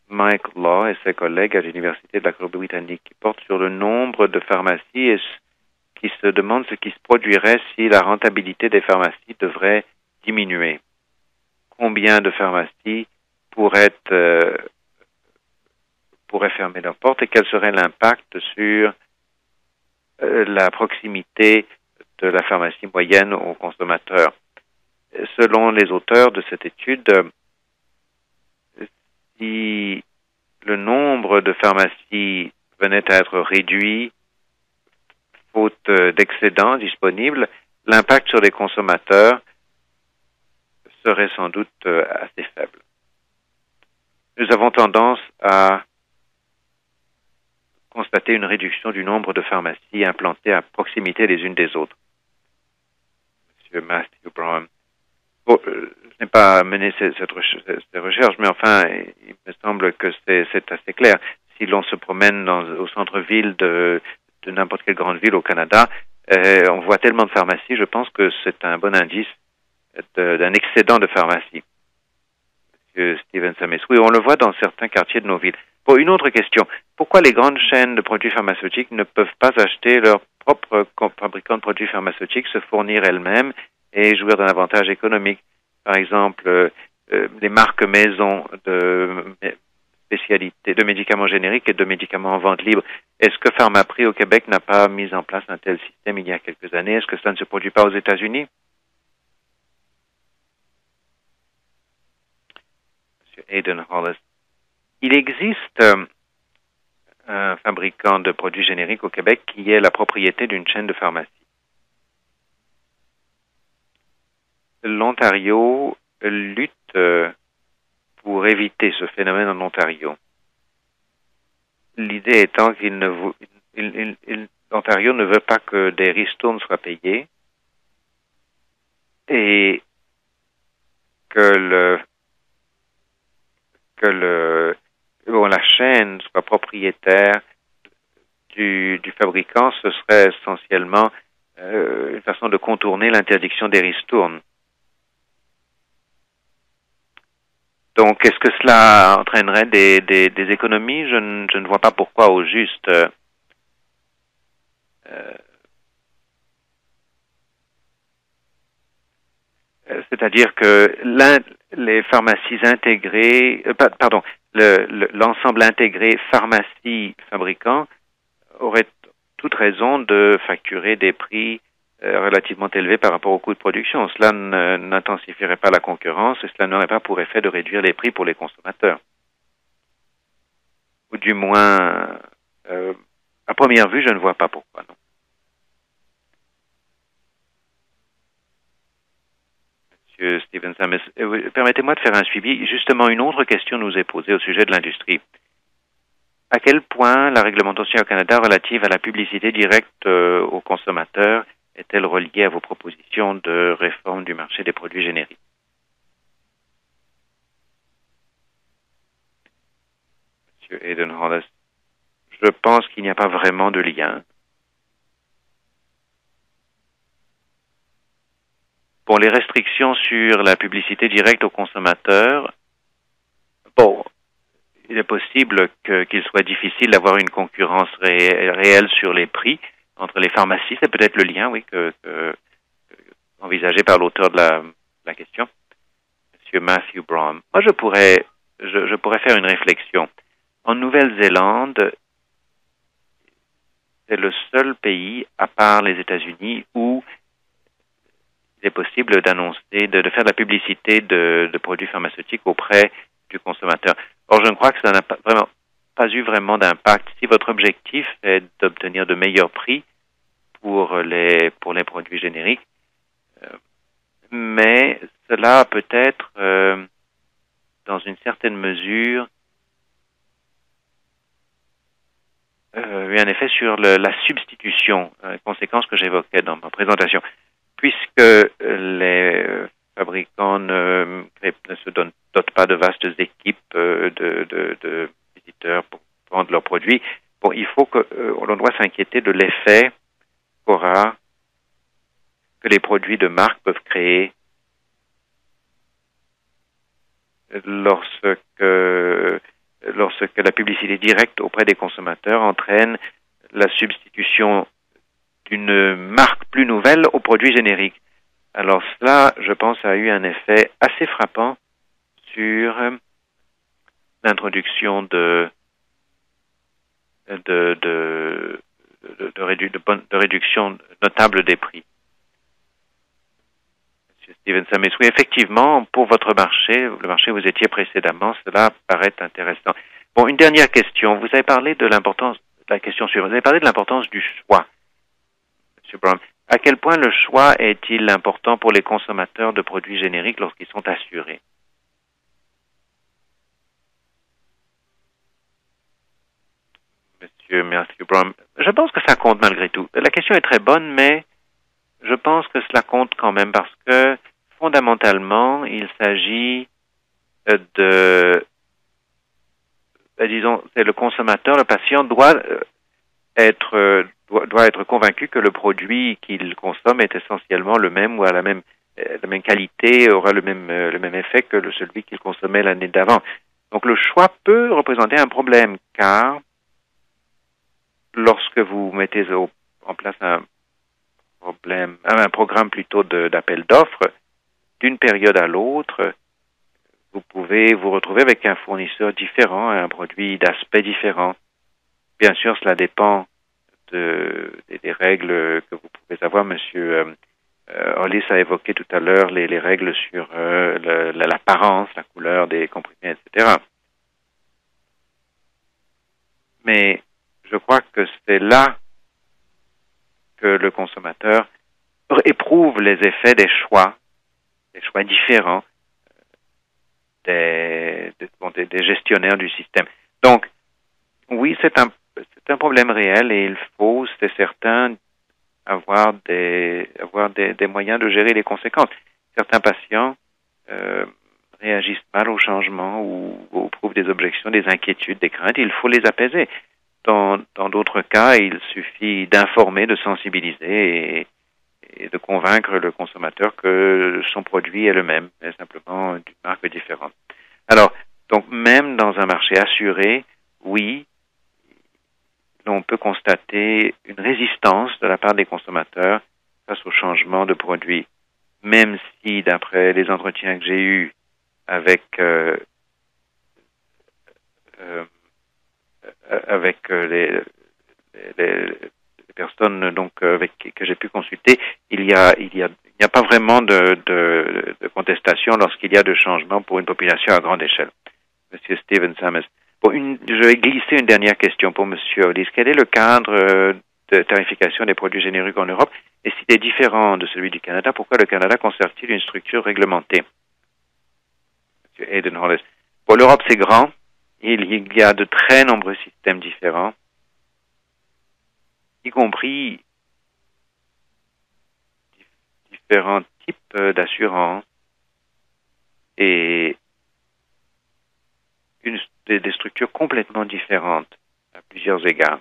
S1: Mike Law et ses collègues à l'Université de la Colombie-Britannique qui porte sur le nombre de pharmacies et qui se demande ce qui se produirait si la rentabilité des pharmacies devrait diminuer. Combien de pharmacies pourraient fermer leurs portes et quel serait l'impact sur la proximité de la pharmacie moyenne aux consommateurs. Selon les auteurs de cette étude, si le nombre de pharmacies venait à être réduit faute d'excédents disponibles, l'impact sur les consommateurs serait sans doute assez faible. Nous avons tendance à constater une réduction du nombre de pharmacies implantées à proximité les unes des autres. Monsieur Matthew Brown. Bon, je n'ai pas mené ces recherches, mais enfin, il me semble que c'est assez clair. Si l'on se promène au centre-ville de n'importe quelle grande ville au Canada, on voit tellement de pharmacies, je pense que c'est un bon indice d'un excédent de pharmacie. Monsieur Steven Samis. Oui, on le voit dans certains quartiers de nos villes. Bon, une autre question. Pourquoi les grandes chaînes de produits pharmaceutiques ne peuvent pas acheter leurs propres fabricants de produits pharmaceutiques, se fournir elles-mêmes et jouir d'un avantage économique? Par exemple, les marques maison de spécialités, de médicaments génériques et de médicaments en vente libre. Est-ce que Pharmaprix au Québec n'a pas mis en place un tel système il y a quelques années? Est-ce que cela ne se produit pas aux États-Unis? Monsieur Aidan Hollis. Il existe un fabricant de produits génériques au Québec qui est la propriété d'une chaîne de pharmacie. L'Ontario lutte pour éviter ce phénomène en Ontario. L'idée étant l'Ontario ne veut pas que des ristournes soient payés et que la chaîne soit propriétaire du fabricant. Ce serait essentiellement une façon de contourner l'interdiction des ristournes. Donc, est-ce que cela entraînerait des économies? Je ne vois pas pourquoi au juste. C'est-à-dire que les pharmacies intégrées, l'ensemble intégré pharmacie-fabricant aurait toute raison de facturer des prix relativement élevés par rapport au coût de production. Cela n'intensifierait pas la concurrence et cela n'aurait pas pour effet de réduire les prix pour les consommateurs. Ou du moins, à première vue, je ne vois pas pourquoi, non. Monsieur Steven Samis, permettez-moi de faire un suivi. Justement, une autre question nous est posée au sujet de l'industrie. À quel point la réglementation au Canada relative à la publicité directe aux consommateurs est-elle reliée à vos propositions de réforme du marché des produits génériques? Monsieur Aidan Hollis, je pense qu'il n'y a pas vraiment de lien. Pour les restrictions sur la publicité directe aux consommateurs, bon, il est possible qu'il soit difficile d'avoir une concurrence réelle sur les prix entre les pharmacies. C'est peut-être le lien, oui, envisagé par l'auteur de la question, Monsieur Matthew Brown. Moi, je pourrais faire une réflexion. En Nouvelle-Zélande, c'est le seul pays, à part les États-Unis, où il est possible d'annoncer, de faire de la publicité de produits pharmaceutiques auprès du consommateur. Or, je crois que ça n'a pas eu vraiment d'impact. Si votre objectif est d'obtenir de meilleurs prix pour les produits génériques, mais cela a peut-être, dans une certaine mesure, eu un effet sur la substitution, conséquence que j'évoquais dans ma présentation, puisque les fabricants ne se dotent pas de vastes équipes de visiteurs pour vendre leurs produits. Bon, il faut que l'on doit s'inquiéter de l'effet qu'aura que les produits de marque peuvent créer lorsque la publicité directe auprès des consommateurs entraîne la substitution d'une marque plus nouvelle aux produits génériques. Alors cela, je pense, a eu un effet assez frappant sur l'introduction de réduction notable des prix. Monsieur Steven Samis, oui, effectivement, pour votre marché, le marché où vous étiez précédemment, cela paraît intéressant. Bon, une dernière question. Vous avez parlé de l'importance, la question suivante, vous avez parlé de l'importance du choix, Monsieur Brown. À quel point le choix est-il important pour les consommateurs de produits génériques lorsqu'ils sont assurés? Monsieur Matthew Brown, je pense que ça compte malgré tout. La question est très bonne, mais je pense que cela compte quand même parce que fondamentalement, il s'agit disons, c'est le consommateur, le patient doit être convaincu que le produit qu'il consomme est essentiellement le même ou à la même qualité, aura le même effet que celui qu'il consommait l'année d'avant. Donc le choix peut représenter un problème car lorsque vous mettez en place un programme plutôt d'appel d'offres, d'une période à l'autre, vous pouvez vous retrouver avec un fournisseur différent, un produit d'aspect différent. Bien sûr, cela dépend des règles que vous pouvez avoir. Monsieur Hollis a évoqué tout à l'heure les règles sur l'apparence, la couleur des comprimés, etc. Mais je crois que c'est là que le consommateur éprouve les effets des choix différents des gestionnaires du système. Donc, oui, c'est un problème réel et il faut, c'est certain, avoir des moyens de gérer les conséquences. Certains patients réagissent mal au changement ou éprouvent des objections, des inquiétudes, des craintes. Il faut les apaiser. Dans d'autres cas, il suffit d'informer, de sensibiliser et de convaincre le consommateur que son produit est le même, mais simplement d'une marque différente. Alors, donc même dans un marché assuré, oui, on peut constater une résistance de la part des consommateurs face au changement de produit, même si, d'après les entretiens que j'ai eus avec les personnes donc que j'ai pu consulter, il n'y a pas vraiment de contestation lorsqu'il y a de changements pour une population à grande échelle. Monsieur Steven Samis. Bon, je vais glisser une dernière question pour Monsieur Hollis. Quel est le cadre de tarification des produits génériques en Europe? Et s'il est différent de celui du Canada, pourquoi le Canada conserve-t-il une structure réglementée? Monsieur Aidan Hollis. Bon, l'Europe, c'est grand. Il y a de très nombreux systèmes différents, y compris différents types d'assurance et des structures complètement différentes à plusieurs égards.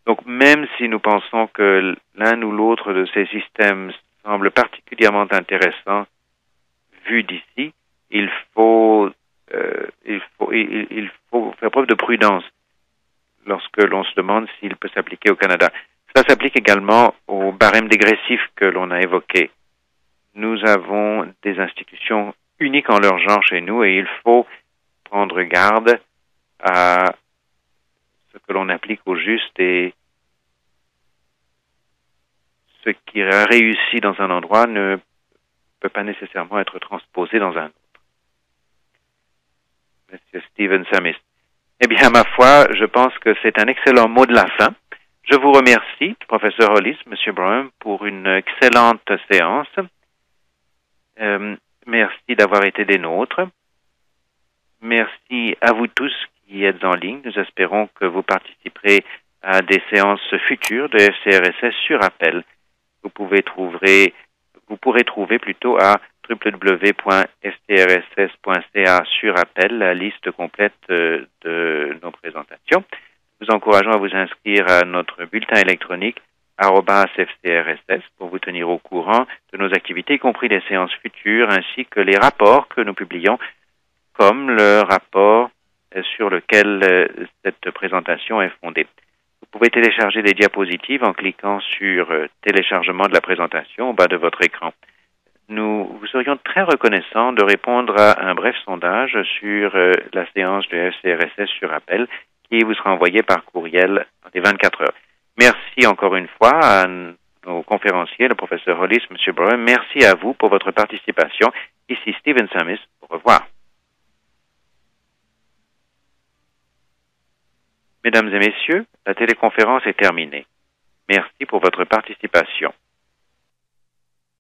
S1: Donc, même si nous pensons que l'un ou l'autre de ces systèmes semble particulièrement intéressant vu d'ici, il faut faire preuve de prudence lorsque l'on se demande s'il peut s'appliquer au Canada. Cela s'applique également au barème dégressif que l'on a évoqué. Nous avons des institutions uniques en leur genre chez nous et il faut prendre garde à ce que l'on applique au juste et ce qui a réussi dans un endroit ne peut pas nécessairement être transposé dans un autre. Monsieur Steven Samis. Eh bien, ma foi, je pense que c'est un excellent mot de la fin. Je vous remercie, professeur Hollis, Monsieur Brown, pour une excellente séance. Merci d'avoir été des nôtres. Merci à vous tous qui êtes en ligne. Nous espérons que vous participerez à des séances futures de FCRSS sur appel. Vous pourrez trouver plutôt à www.ftrss.ca sur appel la liste complète de nos présentations. Nous vous encourageons à vous inscrire à notre bulletin électronique @FCRSS pour vous tenir au courant de nos activités, y compris les séances futures, ainsi que les rapports que nous publions, comme le rapport sur lequel cette présentation est fondée. Vous pouvez télécharger des diapositives en cliquant sur téléchargement de la présentation au bas de votre écran. Nous vous serions très reconnaissants de répondre à un bref sondage sur la séance de FCRSS sur appel qui vous sera envoyé par courriel dans les 24 heures. Merci encore une fois à nos conférenciers, le professeur Hollis, M. Brown. Merci à vous pour votre participation. Ici Stephen Sammis. Au revoir. Mesdames et messieurs, la téléconférence est terminée. Merci pour votre participation.